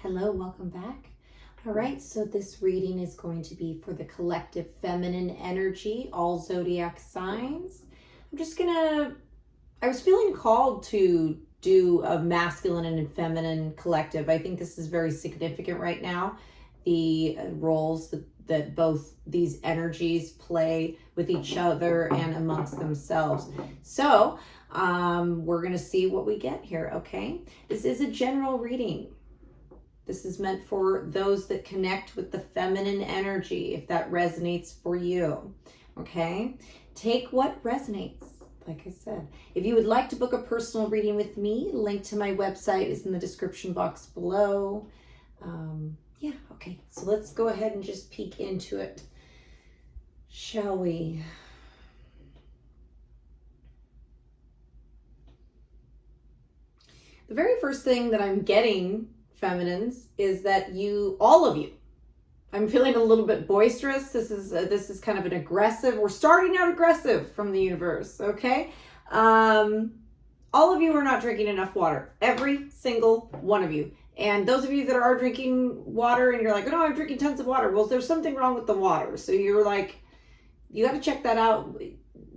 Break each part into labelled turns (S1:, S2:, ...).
S1: Hello, welcome back. All right, so this reading is going to be for the collective feminine energy, all zodiac signs. I was feeling called to do a masculine and feminine collective. I think this is very significant right now. The roles that both these energies play with each other and amongst themselves. So we're going to see what we get here, okay? This is a general reading. This is meant for those that connect with the feminine energy, if that resonates for you, okay? Take what resonates, like I said. If you would like to book a personal reading with me, link to my website is in the description box below. Okay, so let's go ahead and just peek into it, shall we? The very first thing that I'm getting, feminines, is that all of you, I'm feeling a little bit boisterous. This is kind of an aggressive, we're starting out aggressive from the universe, okay? All of you are not drinking enough water, every single one of you. And those of you that are drinking water and you're like, oh no, I'm drinking tons of water. Well, there's something wrong with the water. So you're like, you got to check that out.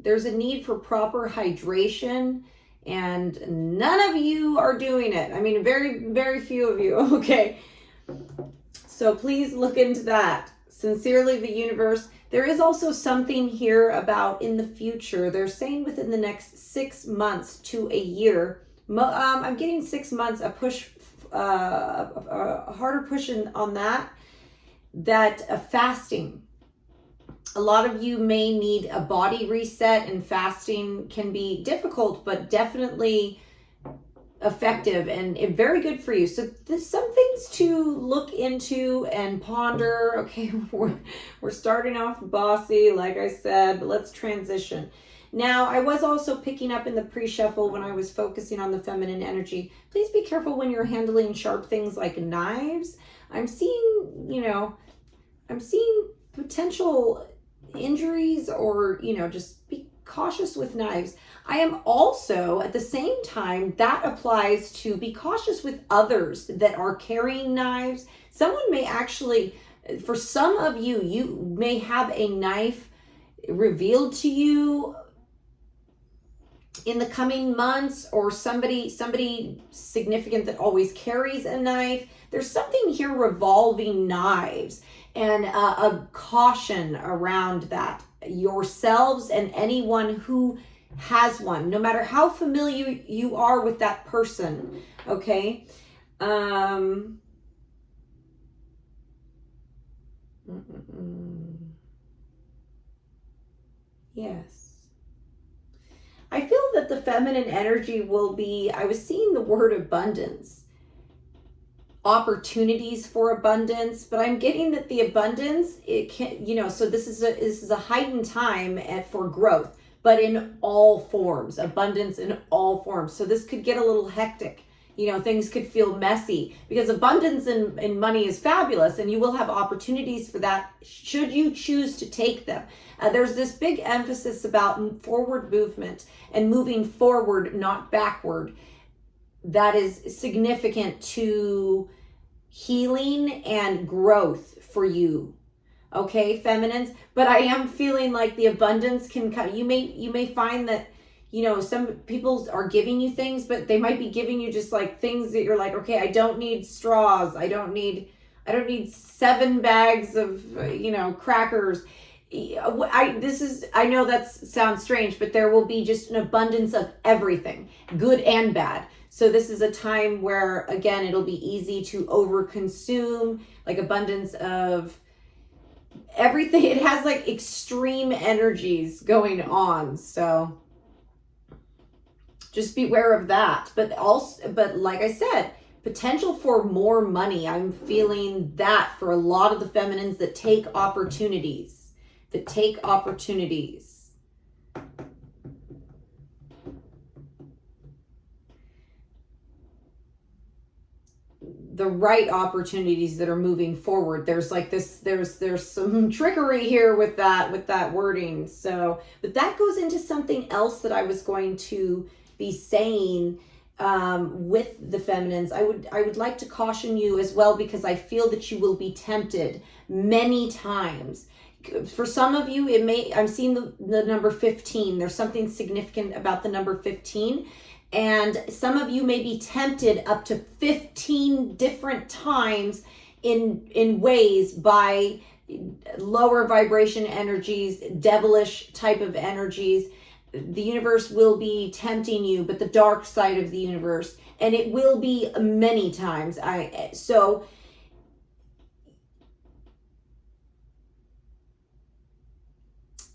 S1: There's a need for proper hydration, and none of you are doing it. I mean, very, very few of you, okay? So please look into that. Sincerely, the universe. There is also something here about in the future. They're saying within the next 6 months to a year. I'm getting 6 months, a harder push on that fasting. A lot of you may need a body reset, and fasting can be difficult, but definitely effective and very good for you. So there's some things to look into and ponder. Okay, we're starting off bossy, like I said, but let's transition. Now, I was also picking up in the pre-shuffle when I was focusing on the feminine energy. Please be careful when you're handling sharp things like knives. I'm seeing potential injuries, or, just be cautious with knives. I am also, at the same time, that applies to be cautious with others that are carrying knives. Someone may actually, for some of you, you may have a knife revealed to you in the coming months, or somebody significant that always carries a knife. There's something here revolving knives, and a caution around that, yourselves and anyone who has one, no matter how familiar you are with that person, okay? Yes. I feel that the feminine energy will be, I was seeing the word abundance, opportunities for abundance, but I'm getting that the abundance, it can, so this is a heightened time for growth, but in all forms, abundance in all forms. So this could get a little hectic. Things could feel messy, because abundance in money is fabulous, and you will have opportunities for that should you choose to take them. There's this big emphasis about forward movement and moving forward, not backward. That is significant to healing and growth for you, okay, feminines? But I am feeling like the abundance can come. You may find that some people are giving you things, but they might be giving you just like things that you're like, okay, I don't need straws. I don't need 7 bags of, crackers. I know that sounds strange, but there will be just an abundance of everything, good and bad. So this is a time where, again, it'll be easy to overconsume, like abundance of everything. It has like extreme energies going on. So just beware of that. But like I said, potential for more money. I'm feeling that for a lot of the feminines that take opportunities. The right opportunities that are moving forward. There's like this, there's some trickery here with that wording. So, but that goes into something else that I was going to be saying with the feminines, I would like to caution you as well, because I feel that you will be tempted many times. For some of you, I'm seeing the number 15. There's something significant about the number 15. And some of you may be tempted up to 15 different times in ways by lower vibration energies, devilish type of energies. The universe will be tempting you, but the dark side of the universe, and it will be many times.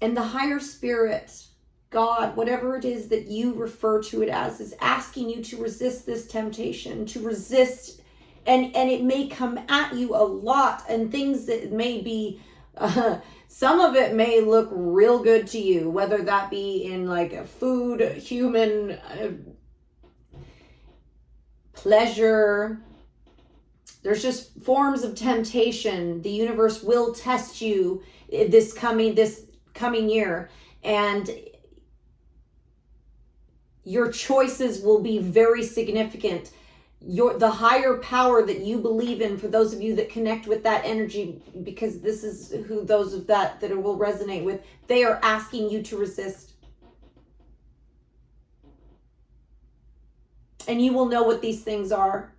S1: And the higher spirit, God, whatever it is that you refer to it as, is asking you to resist this temptation, to resist, and it may come at you a lot, and things that may be, some of it may look real good to you, whether that be in like a food, human pleasure. There's just forms of temptation. The universe will test you this coming year, and your choices will be very significant. The higher power that you believe in, for those of you that connect with that energy, because this is who those of that it will resonate with, they are asking you to resist. And you will know what these things are.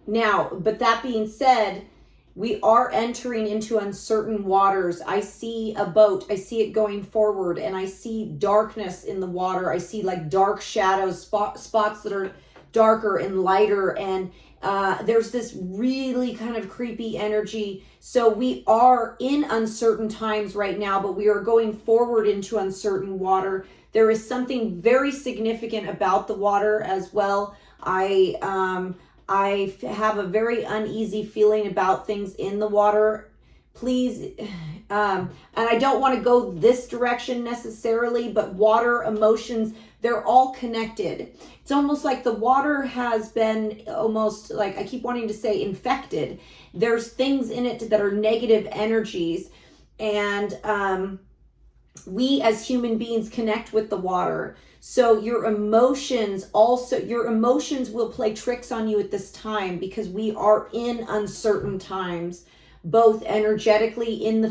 S1: Now, but that being said, we are entering into uncertain waters. I see a boat. I see it going forward, and I see darkness in the water. I see like dark shadows, spots that are darker and lighter, and there's this really kind of creepy energy. So we are in uncertain times right now, but we are going forward into uncertain water. There is something very significant about the water as well. I have a very uneasy feeling about things in the water. Please, and I don't want to go this direction necessarily, but water, emotions, they're all connected. It's almost like the water has been almost like, I keep wanting to say infected. There's things in it that are negative energies, and we as human beings connect with the water. So your emotions will play tricks on you at this time, because we are in uncertain times, both energetically in the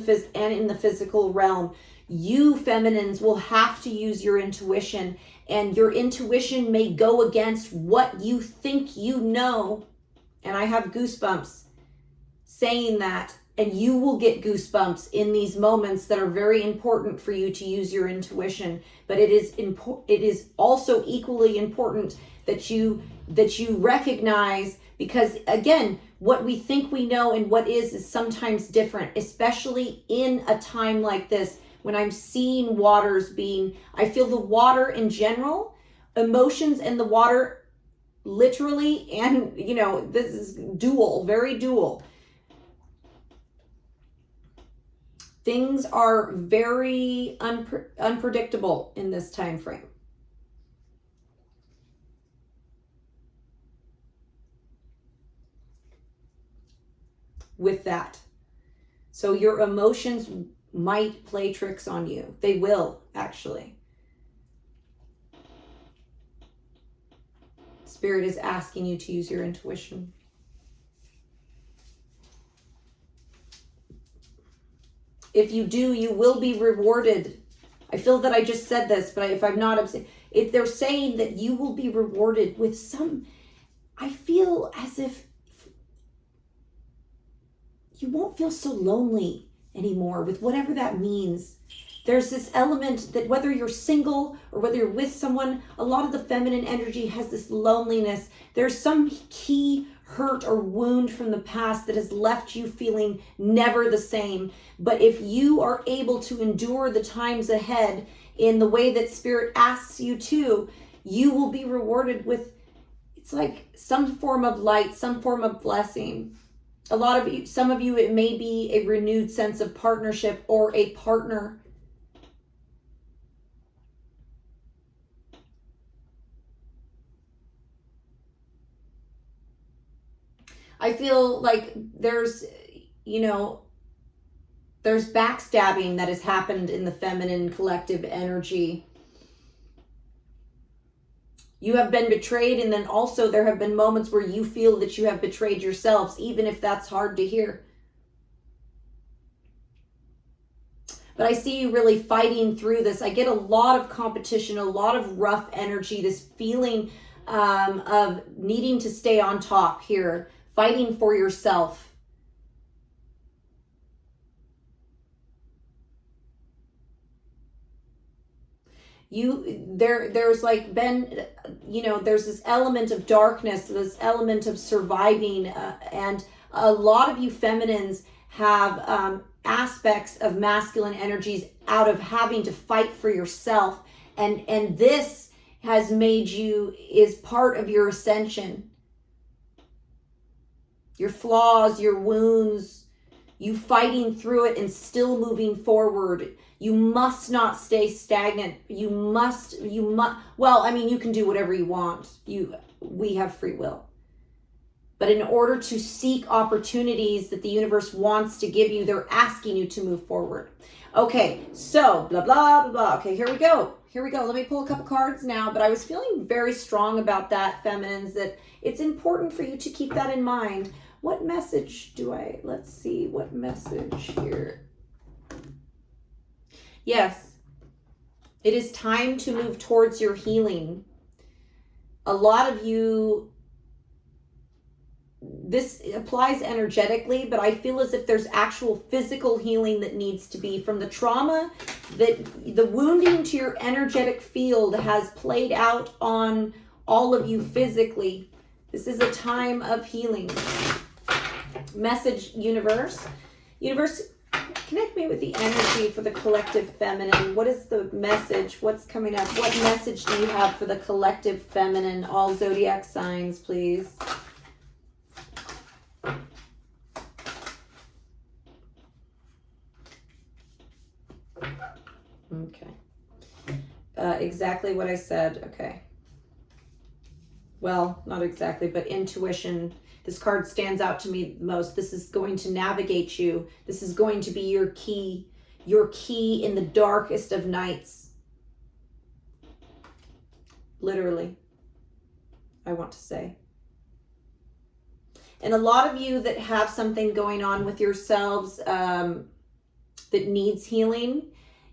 S1: physical realm. You feminines will have to use your intuition, and your intuition may go against what you think you know. And I have goosebumps saying that. And you will get goosebumps in these moments that are very important for you to use your intuition. But it is also equally important that you recognize, because again, what we think we know and what is sometimes different, especially in a time like this, when I'm seeing waters I feel the water in general, emotions and the water literally, and this is dual, very dual. Things are very unpredictable in this time frame. With that. So your emotions might play tricks on you. They will, actually. Spirit is asking you to use your intuition. If you do, you will be rewarded. I feel that I just said this, but if I'm not, if they're saying that you will be rewarded with I feel as if you won't feel so lonely anymore, with whatever that means. There's this element that whether you're single or whether you're with someone, a lot of the feminine energy has this loneliness. There's some key hurt or wound from the past that has left you feeling never the same. But if you are able to endure the times ahead in the way that Spirit asks you to, you will be rewarded with, it's like some form of light, some form of blessing. Some of you, it may be a renewed sense of partnership or a partner. I feel like there's backstabbing that has happened in the feminine collective energy. You have been betrayed, and then also there have been moments where you feel that you have betrayed yourselves, even if that's hard to hear. But I see you really fighting through this. I get a lot of competition, a lot of rough energy, this feeling of needing to stay on top here, fighting for yourself. There's like been, there's this element of darkness, this element of surviving, and a lot of you feminines have aspects of masculine energies out of having to fight for yourself, and this has made you, is part of your ascension. Your flaws, your wounds, you fighting through it and still moving forward. You must not stay stagnant. You must, well, I mean, you can do whatever you want. We have free will. But in order to seek opportunities that the universe wants to give you, they're asking you to move forward. Okay, so blah, blah, blah, blah. Okay, here we go. Let me pull a couple cards now, but I was feeling very strong about that, feminines, that it's important for you to keep that in mind. What message let's see, what message here? Yes, it is time to move towards your healing. A lot of you, this applies energetically, but I feel as if there's actual physical healing that needs to be from the trauma, that the wounding to your energetic field has played out on all of you physically. This is a time of healing. Message, universe. Universe, connect me with the energy for the collective feminine. What is the message? What's coming up? What message do you have for the collective feminine? All zodiac signs, please. Okay. Exactly what I said. Okay. Well, not exactly, but intuition. This card stands out to me most. This is going to navigate you. This is going to be your key in the darkest of nights. Literally, I want to say. And a lot of you that have something going on with yourselves that needs healing,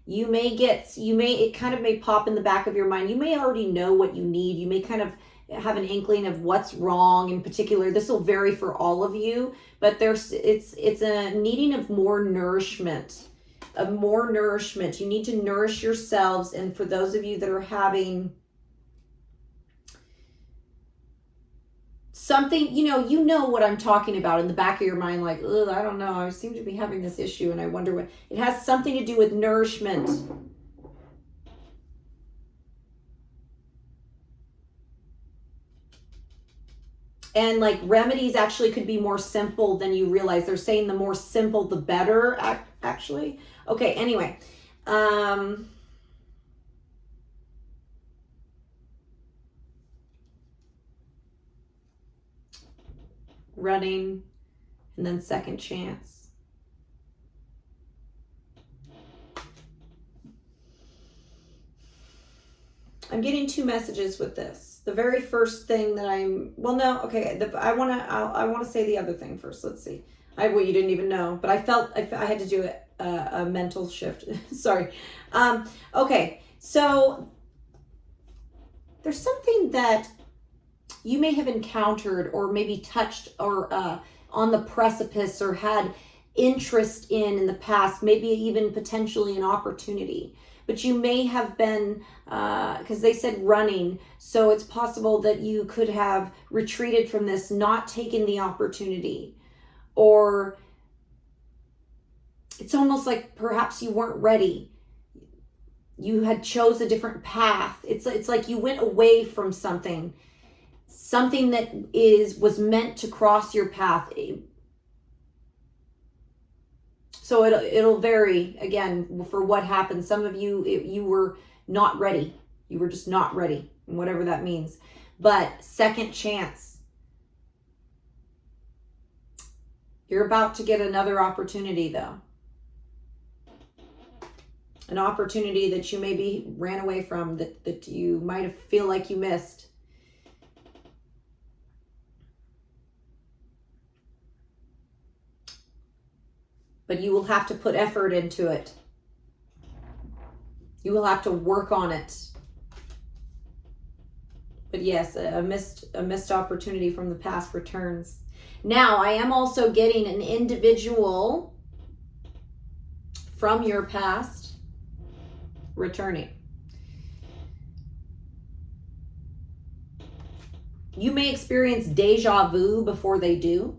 S1: it kind of may pop in the back of your mind. You may already know what you need. You may kind of have an inkling of what's wrong in particular. This will vary for all of you, but it's a needing of more nourishment. You need to nourish yourselves. And for those of you that are having something, you know what I'm talking about in the back of your mind, like, I don't know, I seem to be having this issue and I wonder what, it has something to do with nourishment. And like remedies actually could be more simple than you realize. They're saying the more simple, the better, actually. Okay, anyway. Running, and then second chance. I'm getting two messages with this. The very first thing that I want to say the other thing first. Let's see. You didn't even know, but I felt I had to do a mental shift. Sorry. Okay. So there's something that you may have encountered or maybe touched or on the precipice or had interest in the past, maybe even potentially an opportunity. But you may have been, because they said running, so it's possible that you could have retreated from this, not taken the opportunity. Or it's almost like perhaps you weren't ready. You had chose a different path. It's like you went away from something that was meant to cross your path. So it'll vary, again, for what happened. Some of you, you were not ready. You were just not ready, whatever that means. But second chance. You're about to get another opportunity, though. An opportunity that you maybe ran away from, that you might have feel like you missed. but you will have to put effort into it. You will have to work on it. But yes, a missed opportunity from the past returns. Now, I am also getting an individual from your past returning. You may experience deja vu before they do.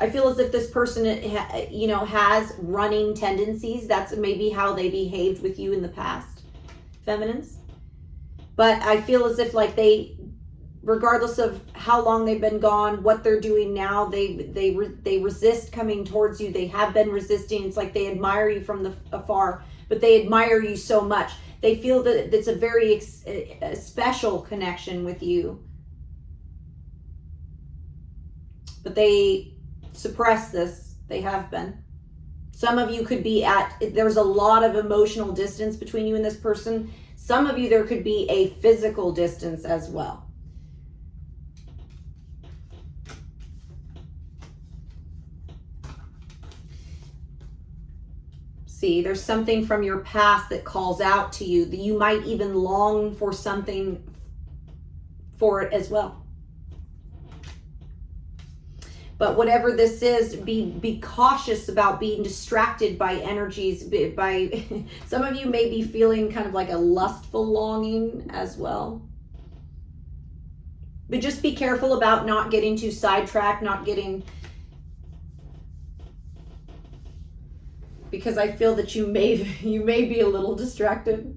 S1: I feel as if this person, has running tendencies. That's maybe how they behaved with you in the past, feminines. But I feel as if like regardless of how long they've been gone, what they're doing now, they resist coming towards you. They have been resisting. It's like they admire you from afar, but they admire you so much. They feel that it's a very special connection with you. But they suppress this. They have been. Some of you could be there's a lot of emotional distance between you and this person. Some of you, there could be a physical distance as well. See, there's something from your past that calls out to you, that you might even long for something for it as well. But whatever this is, be cautious about being distracted by energies. By some of you may be feeling kind of like a lustful longing as well. But just be careful about not getting too sidetracked, because I feel that you may be a little distracted.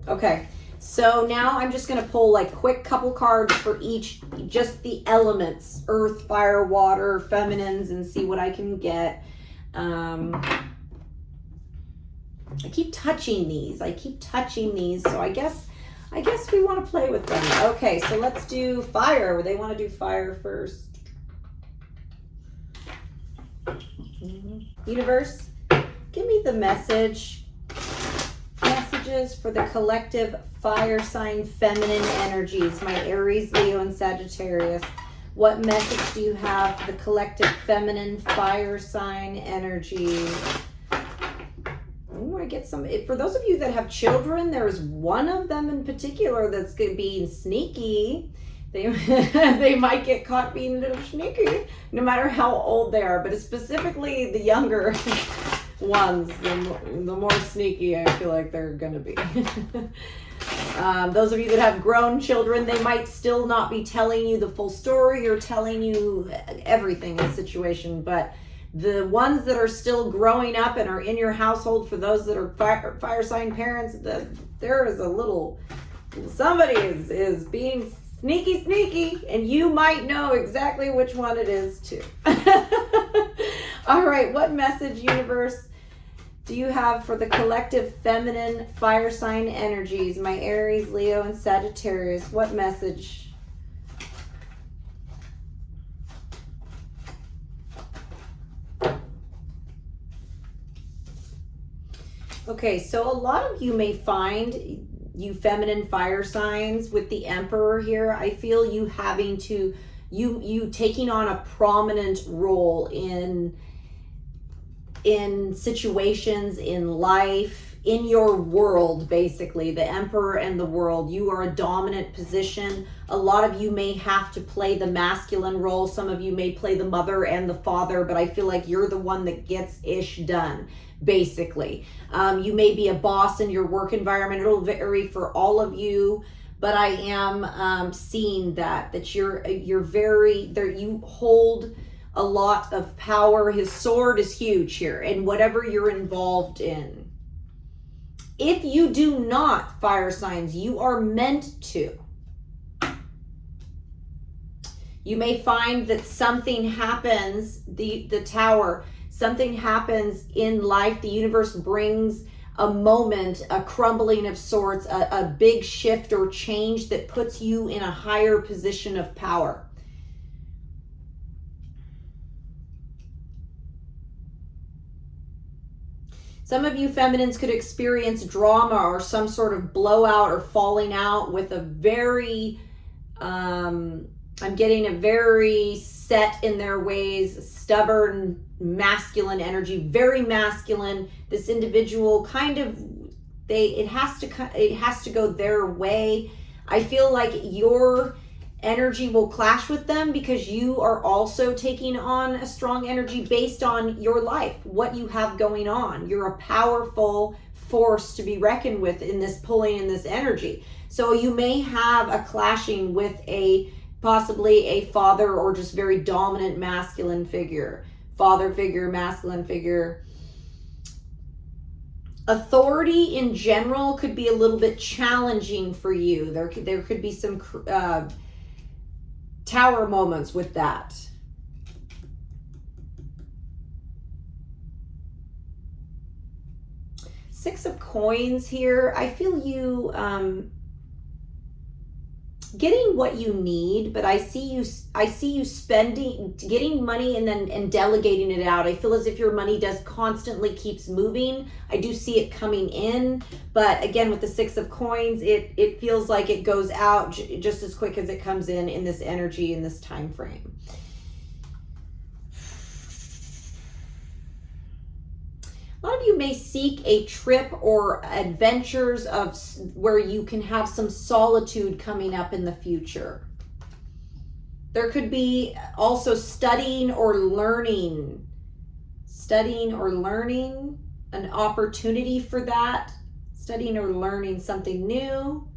S1: Okay. So now I'm just going to pull like quick couple cards for each, just the elements, earth, fire, water, feminines, and see what I can get. I keep touching these. So I guess we want to play with them. Okay, so let's do fire. They want to do fire first. Universe, give me the messages for the collective fire sign feminine energies, my Aries, Leo, and Sagittarius. What message do you have for the collective feminine fire sign energy? Ooh, I get some. For those of you that have children, there's one of them in particular that's going to be sneaky. They might get caught being a little sneaky, no matter how old they are. But it's specifically the younger ones, the more sneaky I feel like they're going to be. Those of you that have grown children, they might still not be telling you the full story or telling you everything in the situation, but the ones that are still growing up and are in your household, for those that are fire sign parents, there is a little, somebody is being sneaky, and you might know exactly which one it is too. All right, what message, universe, do you have for the collective feminine fire sign energies, my Aries, Leo, and Sagittarius? What message? Okay, so a lot of you may find, you feminine fire signs with the Emperor here, I feel you having to, you taking on a prominent role in situations in life, in your world, basically. The Emperor and the world, you are a dominant position. A lot of you may have to play the masculine role. Some of you may play the mother and the father, but I feel like you're the one that gets ish done, basically. You may be a boss in your work environment. It'll vary for all of you, but I am seeing that you're very there. You hold a lot of power. His sword is huge here, and whatever you're involved in. If you do not, fire signs, you are meant to. You may find that something happens, the Tower, something happens in life. The universe brings a moment, a crumbling of sorts, a big shift or change that puts you in a higher position of power. Some of you feminines could experience drama or some sort of blowout or falling out with a very I'm getting a very set in their ways, stubborn, masculine energy, very masculine. This individual kind of, it has to go their way. I feel like your energy will clash with them because you are also taking on a strong energy based on your life, what you have going on. You're a powerful force to be reckoned with in this pulling in this energy. So you may have a clashing with possibly a father or just very dominant masculine figure, father figure, masculine figure. Authority in general could be a little bit challenging for you. There could be some tower moments with that. Six of Coins here. I feel you getting what you need, but I see you spending, getting money and delegating it out. I feel as if your money does constantly keeps moving. I do see it coming in, but again, with the Six of Coins, it feels like it goes out just as quick as it comes in this energy, in this time frame. A lot of you may seek a trip or adventures where you can have some solitude coming up in the future. There could be also studying or learning, an opportunity for that, studying or learning something new.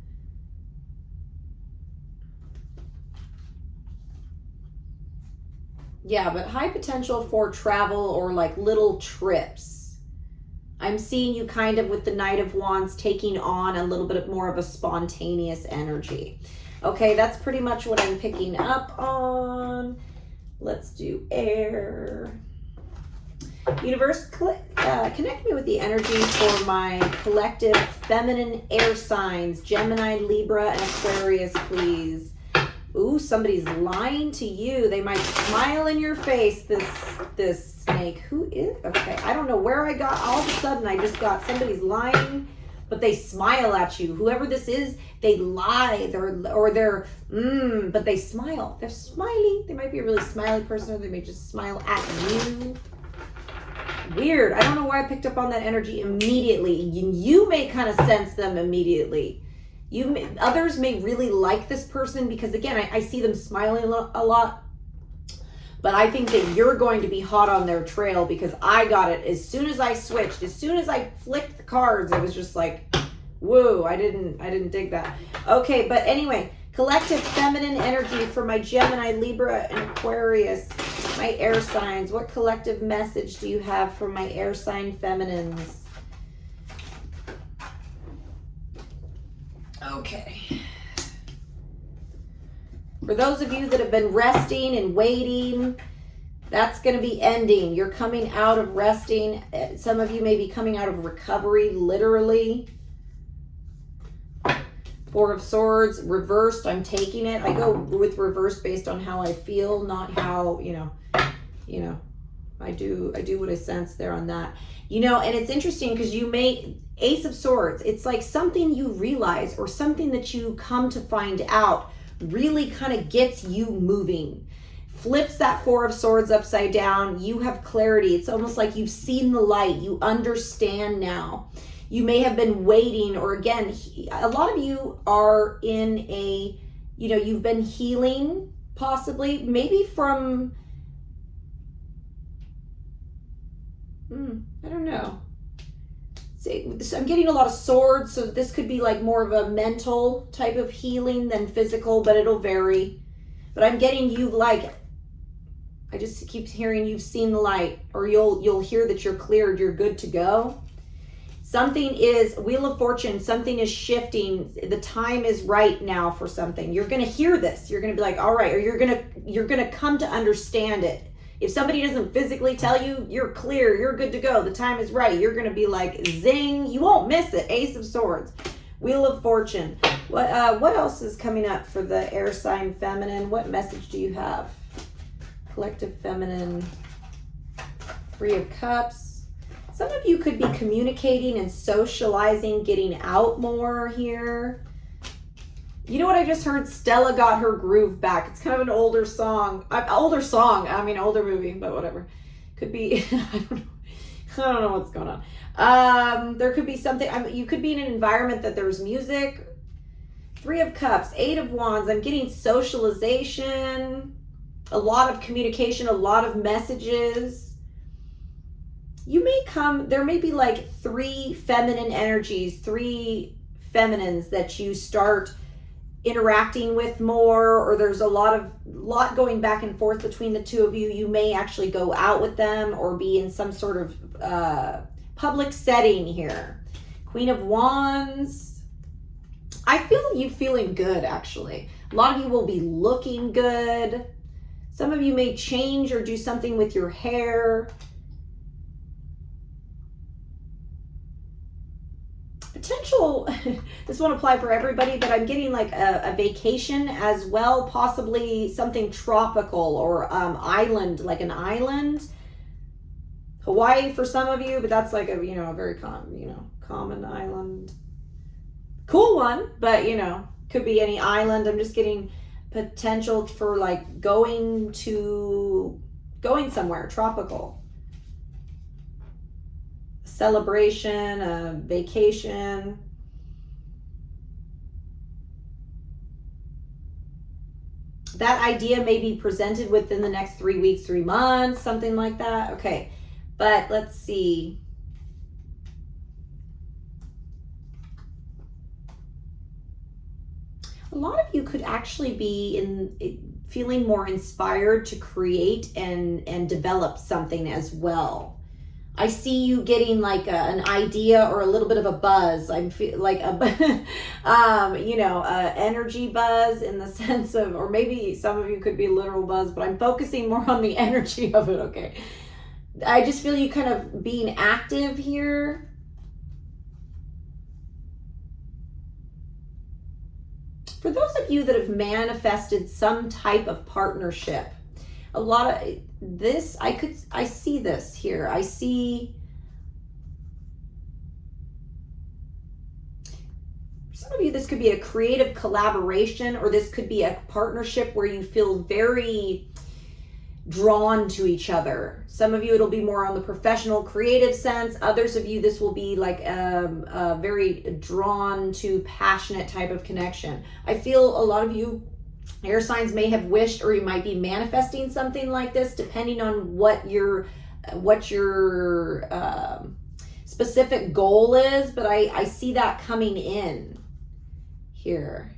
S1: Yeah, but high potential for travel or like little trips. I'm seeing you kind of with the Knight of Wands taking on a little bit more of a spontaneous energy. Okay, that's pretty much what I'm picking up on. Let's do air. Universe, connect me with the energy for my collective feminine air signs, Gemini, Libra, and Aquarius, please. Ooh, somebody's lying to you. They might smile in your face, this snake. Who is? Okay, I don't know where I got, all of a sudden I just got somebody's lying, but they smile at you. Whoever this is, they lie. But they smile. They're smiley. They might be a really smiley person, or they may just smile at you. Weird. I don't know why I picked up on that energy immediately. You may kind of sense them immediately. Others may really like this person because, again, I see them smiling a lot. But I think that you're going to be hot on their trail because I got it as soon as I switched. As soon as I flicked the cards, it was just like, whoa, I didn't dig that. Okay, but anyway, collective feminine energy for my Gemini, Libra, and Aquarius, my air signs. What collective message do you have for my air sign feminines? Okay. For those of you that have been resting and waiting, that's going to be ending. You're coming out of resting. Some of you may be coming out of recovery, literally. Four of Swords, reversed. I'm taking it. I go with reverse based on how I feel, not how, I do what I sense there on that. And it's interesting because you may, Ace of Swords, it's like something you realize or something that you come to find out really kind of gets you moving. Flips that Four of Swords upside down. You have clarity. It's almost like you've seen the light. You understand now. You may have been waiting, or again, a lot of you are in a, you've been healing possibly, maybe from, I don't know. So I'm getting a lot of swords, so this could be like more of a mental type of healing than physical, but it'll vary. But I'm getting you I just keep hearing you've seen the light, or you'll hear that you're cleared, you're good to go. Something is, Wheel of Fortune, something is shifting. The time is right now for something. You're going to hear this. You're going to be like, all right, or you're going to come to understand it. If somebody doesn't physically tell you, you're clear, you're good to go, the time is right, you're going to be like, zing, you won't miss it. Ace of Swords, Wheel of Fortune. What else is coming up for the air sign feminine? What message do you have? Collective feminine, Three of Cups. Some of you could be communicating and socializing, getting out more here. You know what I just heard? Stella got her groove back. It's kind of an older song. I mean, older movie, but whatever. Could be, I don't know what's going on. There could be something, you could be in an environment that there's music. 3 of Cups, 8 of Wands. I'm getting socialization, a lot of communication, a lot of messages. There may be like 3 feminine energies, 3 feminines that you start interacting with more, or there's a lot going back and forth between the 2 of you. You may actually go out with them or be in some sort of public setting here. Queen of Wands. I feel you feeling good, actually. A lot of you will be looking good. Some of you may change or do something with your hair. Potential, this won't apply for everybody, but I'm getting like a vacation as well, possibly something tropical or island, like an island. Hawaii for some of you, but that's like a very common island. Cool one, but could be any island. I'm just getting potential for like going somewhere tropical. Celebration, a vacation. That idea may be presented within the next 3 weeks, 3 months, something like that. Okay, but let's see. A lot of you could actually be feeling more inspired to create and develop something as well. I see you getting like an idea or a little bit of a buzz. I'm feel like a energy buzz in the sense of, or maybe some of you could be literal buzz, but I'm focusing more on the energy of it. Okay. I just feel you kind of being active here. For those of you that have manifested some type of partnership, a lot of this, I see this here. I see for some of you, this could be a creative collaboration, or this could be a partnership where you feel very drawn to each other. Some of you, it'll be more on the professional, creative sense. Others of you, this will be like a very drawn to passionate type of connection. I feel a lot of you air signs may have wished, or you might be manifesting something like this, depending on what your specific goal is. But I see that coming in here.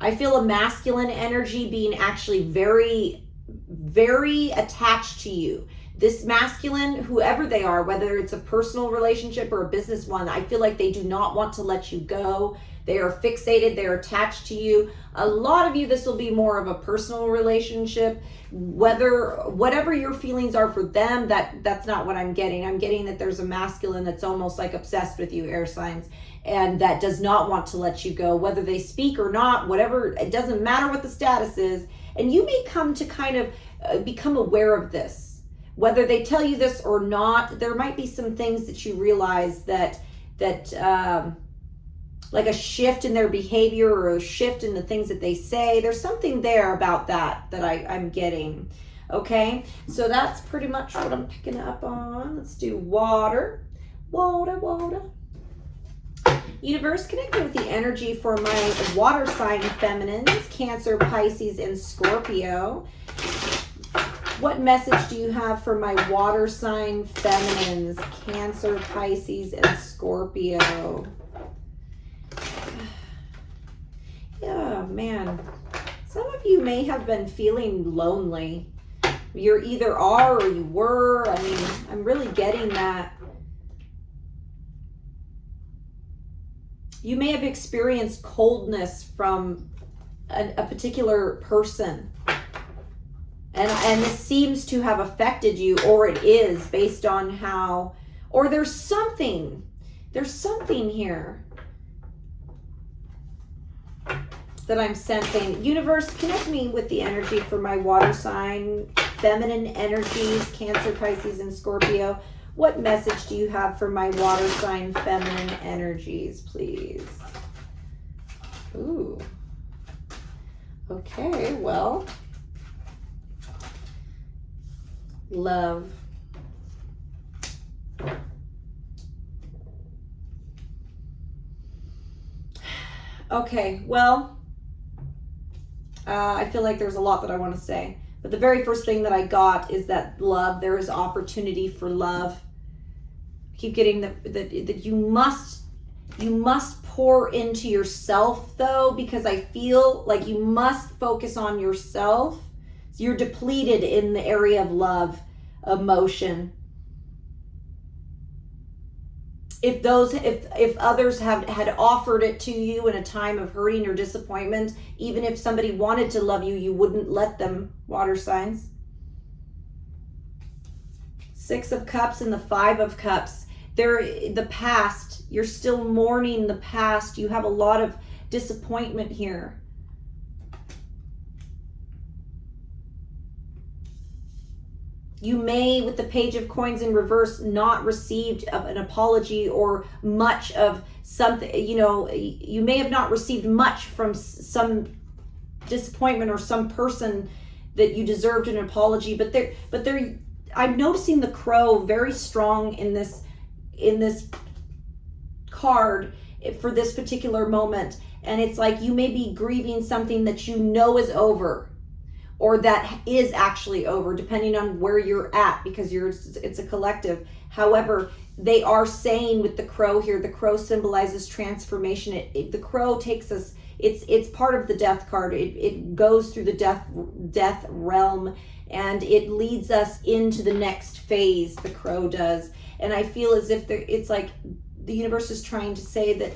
S1: I feel a masculine energy being actually very, very attached to you. This masculine, whoever they are, whether it's a personal relationship or a business one, I feel like they do not want to let you go. They are fixated, they're attached to you. A lot of you, this will be more of a personal relationship. Whatever your feelings are for them, that's not what I'm getting. I'm getting that there's a masculine that's almost like obsessed with you, air signs, and that does not want to let you go, whether they speak or not, whatever, it doesn't matter what the status is. And you may come to kind of become aware of this. Whether they tell you this or not, there might be some things that you realize that like a shift in their behavior or a shift in the things that they say. There's something there about that I'm getting. Okay, so that's pretty much what I'm picking up on. Let's do water. Universe, connect me with the energy for my water sign feminines, Cancer, Pisces, and Scorpio. What message do you have for my water sign feminines, Cancer, Pisces, and Scorpio? Yeah, man. Some of you may have been feeling lonely. You either are or you were. I mean, I'm really getting that. You may have experienced coldness from a particular person. And this seems to have affected you, or it is based on how, or there's something here that I'm sensing. Universe, connect me with the energy for my water sign, feminine energies, Cancer, Pisces, and Scorpio. What message do you have for my water sign, feminine energies, please? Ooh. Okay, well, love. Okay, well, I feel like there's a lot that I want to say. But the very first thing that I got is that love, there is opportunity for love. I keep getting that you must pour into yourself, though, because I feel like you must focus on yourself. So you're depleted in the area of love, emotion. If others had offered it to you in a time of hurting or disappointment, even if somebody wanted to love you, you wouldn't let them, water signs. 6 of Cups and the 5 of Cups. The past, you're still mourning the past. You have a lot of disappointment here. You may, with the Page of Coins in reverse, not received an apology or much of something. You know, you may have not received much from some disappointment or some person that you deserved an apology. But I'm noticing the Crow very strong in this card for this particular moment. And it's like you may be grieving something that you know is over, or that is actually over, depending on where you're at, because it's a collective. However, they are saying with the Crow here, the Crow symbolizes transformation. The Crow takes us, it's part of the Death card. It goes through the death realm, and it leads us into the next phase, the Crow does. And I feel as if it's like the universe is trying to say that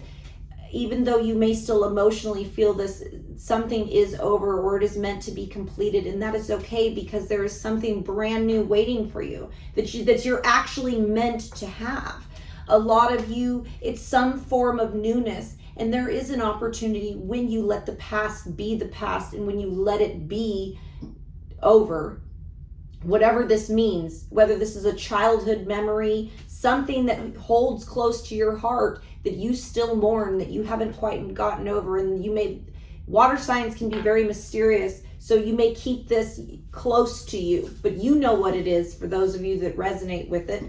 S1: even though you may still emotionally feel this, something is over, or it is meant to be completed, and that is okay, because there is something brand new waiting for you that you're actually meant to have. A lot of you, it's some form of newness, and there is an opportunity when you let the past be the past, and when you let it be over, whatever this means, whether this is a childhood memory, something that holds close to your heart that you still mourn, that you haven't quite gotten over. And water signs can be very mysterious, so you may keep this close to you, but you know what it is, for those of you that resonate with it.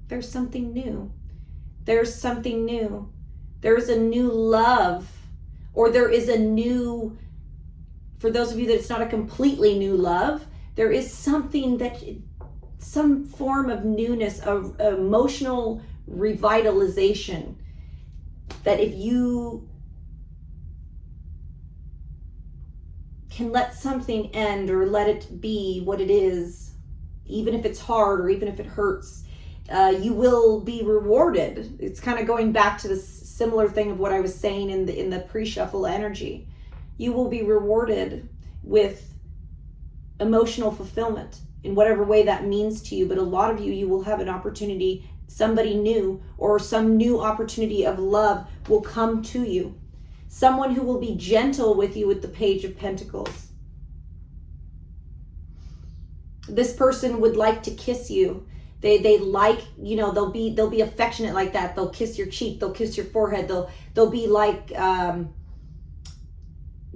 S1: There's something new. There's something new. There's a new love, or there is a new, for those of you that it's not a completely new love, there is something some form of newness, of emotional revitalization, that if you can let something end, or let it be what it is, even if it's hard or even if it hurts, you will be rewarded. It's kind of going back to this similar thing of what I was saying in the pre-shuffle energy. You will be rewarded with emotional fulfillment in whatever way that means to you. But a lot of you will have an opportunity, somebody new, or some new opportunity of love will come to you. Someone who will be gentle with you with the Page of Pentacles. This person would like to kiss you. They like, you know, they'll be affectionate like that. They'll kiss your cheek, they'll kiss your forehead, they'll be like,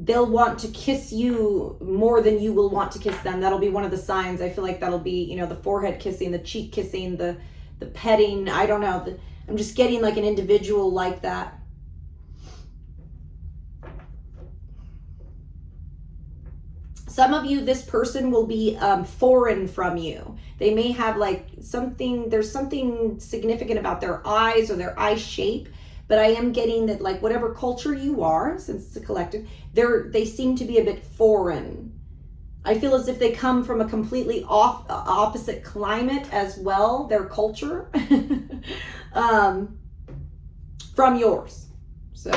S1: they'll want to kiss you more than you will want to kiss them. That'll be one of the signs. I feel like that'll be, you know, the forehead kissing, the cheek kissing, the petting. I don't know. I'm just getting like an individual like that. Some of you, this person will be foreign from you. They may have like there's something significant about their eyes or their eye shape. But I am getting that, like, whatever culture you are, since it's a collective, they seem to be a bit foreign. I feel as if they come from a completely opposite climate as well, their culture, from yours. So,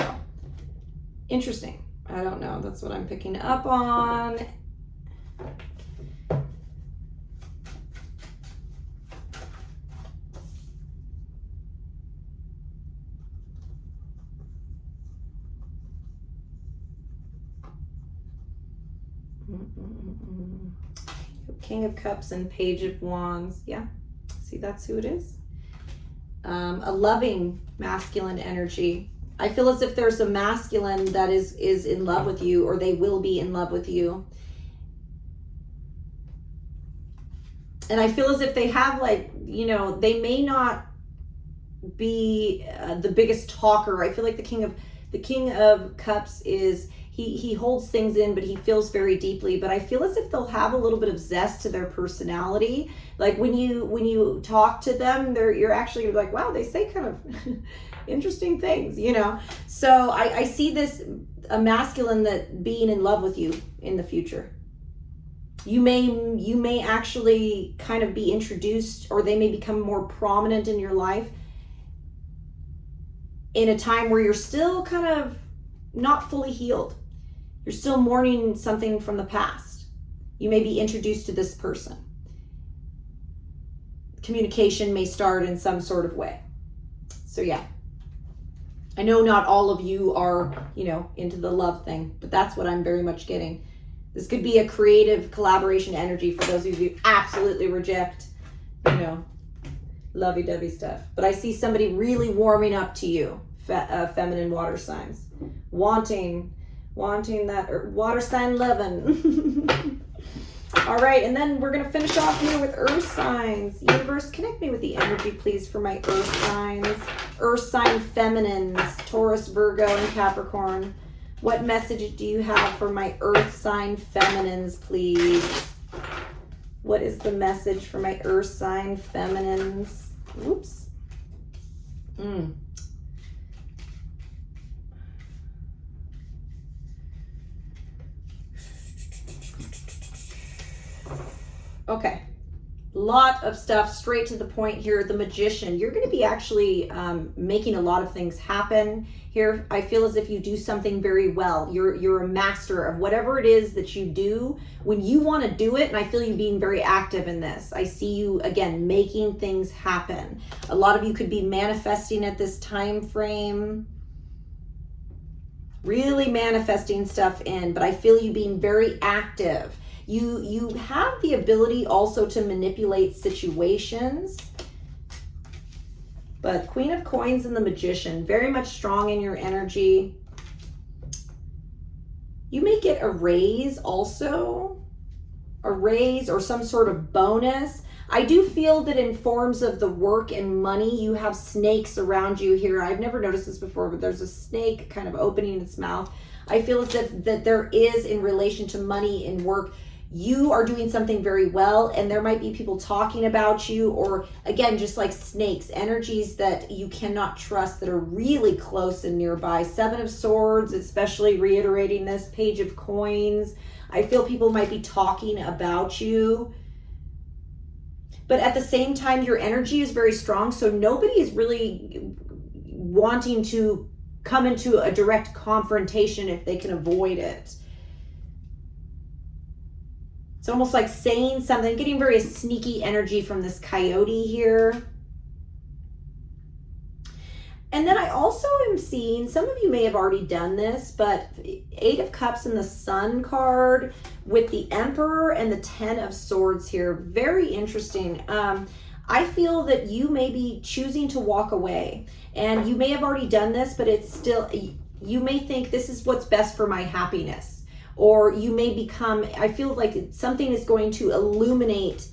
S1: interesting. I don't know. That's what I'm picking up on. King of Cups and Page of Wands. Yeah, see, that's who it is. A loving masculine energy. I feel as if there's a masculine that is in love with you, or they will be in love with you. And I feel as if they have, like, you know, they may not be the biggest talker. I feel like the King of Cups is, he holds things in, but he feels very deeply. But I feel as if they'll have a little bit of zest to their personality. Like when you talk to them, you're actually gonna be like, wow, they say kind of interesting things, you know. So I see this, a masculine that being in love with you in the future. You may actually kind of be introduced, or they may become more prominent in your life in a time where you're still kind of not fully healed. You're still mourning something from the past. You may be introduced to this person. Communication may start in some sort of way. So yeah. I know not all of you are, you know, into the love thing, but that's what I'm very much getting. This could be a creative collaboration energy for those of you who absolutely reject, you know, lovey-dovey stuff. But I see somebody really warming up to you, feminine water signs, wanting that, or water sign loving. All right, and then we're going to finish off here with earth signs. Universe, connect me with the energy, please, for my earth signs. Earth sign feminines, Taurus, Virgo, and Capricorn. What message do you have for my earth sign feminines, please? What is the message for my earth sign feminines? Oops. Okay. Lot of stuff straight to the point here. The Magician, you're going to be actually making a lot of things happen here. I feel as if you do something very well. You're a master of whatever it is that you do when you want to do it, and I feel you being very active in this. I see you, again, making things happen. A lot of you could be manifesting at this time frame, really manifesting stuff in, but I feel you being very active. You have the ability also to manipulate situations. But Queen of Coins and the Magician, very much strong in your energy. You may get a raise also. A raise or some sort of bonus. I do feel that in forms of the work and money, you have snakes around you here. I've never noticed this before, but there's a snake kind of opening its mouth. I feel as if that there is, in relation to money and work, you are doing something very well, and there might be people talking about you, or again, just like snakes, energies that you cannot trust that are really close and nearby. Seven of Swords, especially reiterating this. Page of Coins. I feel people might be talking about you. But at the same time, your energy is very strong, so nobody is really wanting to come into a direct confrontation if they can avoid it. It's almost like saying something, getting very sneaky energy from this coyote here. And then I also am seeing, some of you may have already done this, but Eight of Cups and the Sun card with the Emperor and the Ten of Swords here. Very interesting. I feel that you may be choosing to walk away, and you may have already done this, but it's still, you may think this is what's best for my happiness. Or you may become, I feel like something is going to illuminate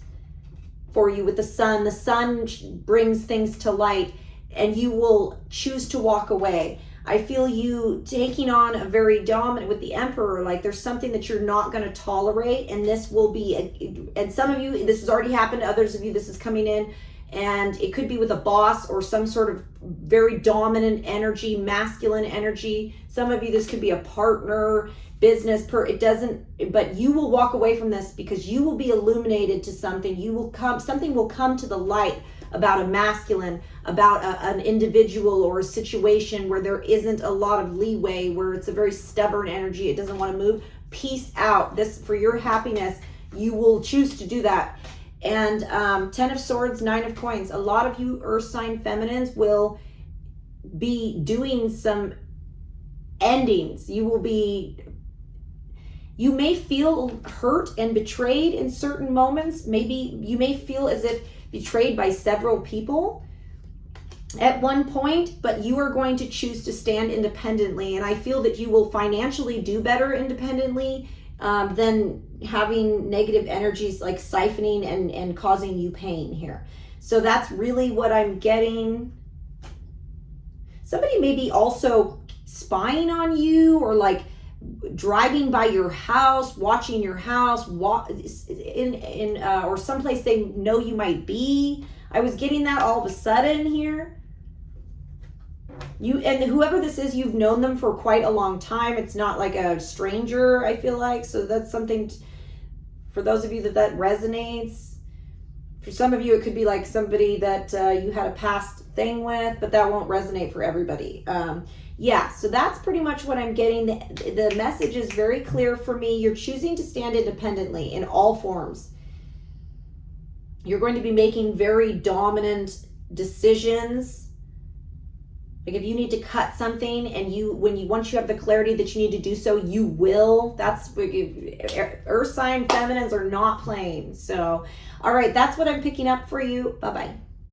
S1: for you with the sun. The sun brings things to light, and you will choose to walk away. I feel you taking on a very dominant with the Emperor, like there's something that you're not going to tolerate, and this will be, and some of you, this has already happened, others of you, this is coming in, and it could be with a boss or some sort of very dominant energy, masculine energy. Some of you, this could be a partner, business, it doesn't, but you will walk away from this because you will be illuminated to something. Something will come to the light about a masculine, about an individual or a situation where there isn't a lot of leeway, where it's a very stubborn energy. It doesn't want to move. Peace out. This, for your happiness, you will choose to do that. And Ten of Swords, Nine of Coins. A lot of you earth sign feminines will be doing some endings. You may feel hurt and betrayed in certain moments. Maybe you may feel as if betrayed by several people. at one point, but you are going to choose to stand independently. And I feel that you will financially do better independently than having negative energies like siphoning and causing you pain here. So that's really what I'm getting. Somebody may be also spying on you, or like driving by your house, watching your house, or someplace they know you might be. I was getting that all of a sudden here. You and whoever this is, you've known them for quite a long time. It's not like a stranger, I feel like. So that's something for those of you that resonates. For some of you, it could be like somebody that you had a past thing with, but that won't resonate for everybody. Yeah, so that's pretty much what I'm getting. The message is very clear for me. You're choosing to stand independently in all forms. You're going to be making very dominant decisions. Like if you need to cut something and once you have the clarity that you need to do so, you will. That's earth sign feminines are not playing. So, all right, that's what I'm picking up for you. Bye-bye.